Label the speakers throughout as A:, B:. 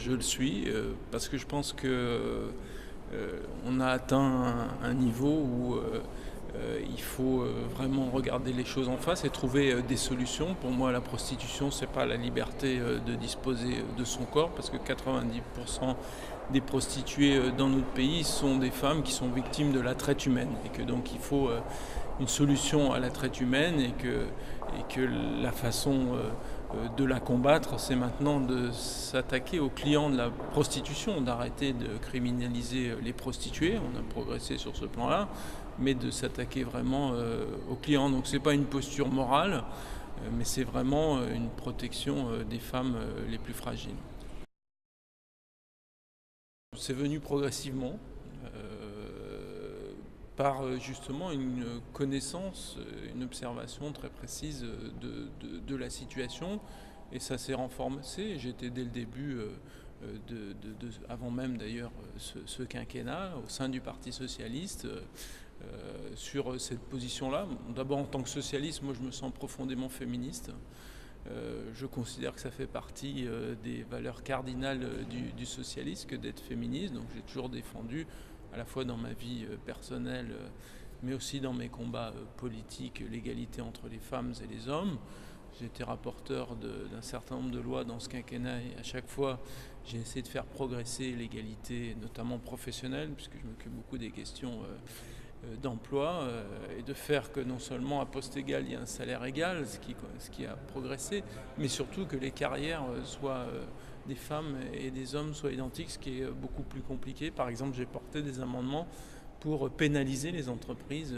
A: je le suis, parce que je pense que on a atteint un niveau où il faut vraiment regarder les choses en face et trouver des solutions. Pour moi, la prostitution, c'est pas la liberté de disposer de son corps, parce que 90% des prostituées dans notre pays sont des femmes qui sont victimes de la traite humaine, et que donc il faut une solution à la traite humaine, et que la façon de la combattre, c'est maintenant de s'attaquer aux clients de la prostitution, d'arrêter de criminaliser les prostituées. On a progressé sur ce plan-là, mais de s'attaquer vraiment aux clients. Donc c'est pas une posture morale, mais c'est vraiment une protection des femmes les plus fragiles. C'est venu progressivement, par justement une connaissance, une observation très précise de la situation, et ça s'est renforcé. J'étais dès le début, avant même d'ailleurs ce quinquennat, au sein du Parti socialiste, sur cette position-là. D'abord, en tant que socialiste, moi je me sens profondément féministe. Je considère que ça fait partie des valeurs cardinales du socialisme que d'être féministe. Donc j'ai toujours défendu, à la fois dans ma vie personnelle, mais aussi dans mes combats politiques, l'égalité entre les femmes et les hommes. J'ai été rapporteur d'un certain nombre de lois dans ce quinquennat, et à chaque fois j'ai essayé de faire progresser l'égalité, notamment professionnelle, puisque je m'occupe beaucoup des questions d'emploi, et de faire que non seulement à poste égal il y a un salaire égal, ce qui a progressé, mais surtout que les carrières soient des femmes et des hommes soient identiques, ce qui est beaucoup plus compliqué. Par exemple, j'ai porté des amendements pour pénaliser les entreprises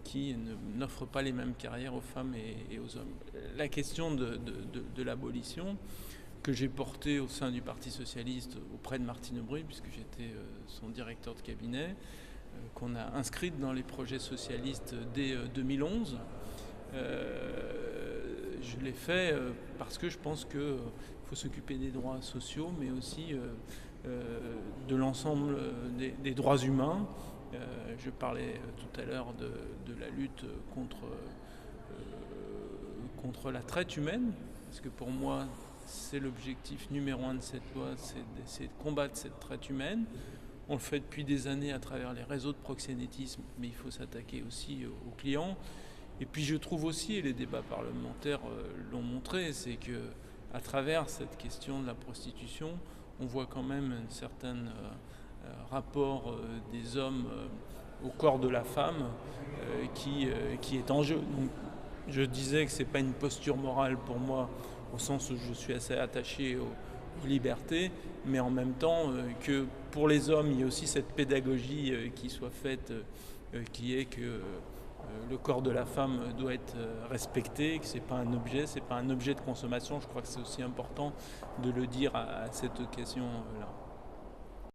A: qui n'offrent pas les mêmes carrières aux femmes et aux hommes. La question de l'abolition, que j'ai portée au sein du Parti socialiste auprès de Martine Aubry, puisque j'étais son directeur de cabinet, qu'on a inscrite dans les projets socialistes dès 2011. Je l'ai fait parce que je pense qu'il faut s'occuper des droits sociaux, mais aussi de l'ensemble des droits humains. Je parlais tout à l'heure de la lutte contre la traite humaine, parce que pour moi, c'est l'objectif numéro 1 de cette loi, c'est d'essayer de combattre cette traite humaine. On le fait depuis des années à travers les réseaux de proxénétisme, mais il faut s'attaquer aussi aux clients. Et puis je trouve aussi, et les débats parlementaires l'ont montré, c'est que à travers cette question de la prostitution, on voit quand même un certain rapport des hommes au corps de la femme qui est en jeu. Donc, je disais que ce n'est pas une posture morale pour moi, au sens où je suis assez attaché aux libertés, mais en même temps que pour les hommes, il y a aussi cette pédagogie qui soit faite, qui est que le corps de la femme doit être respecté, que c'est pas un objet de consommation. Je crois que c'est aussi important de le dire à cette occasion-là.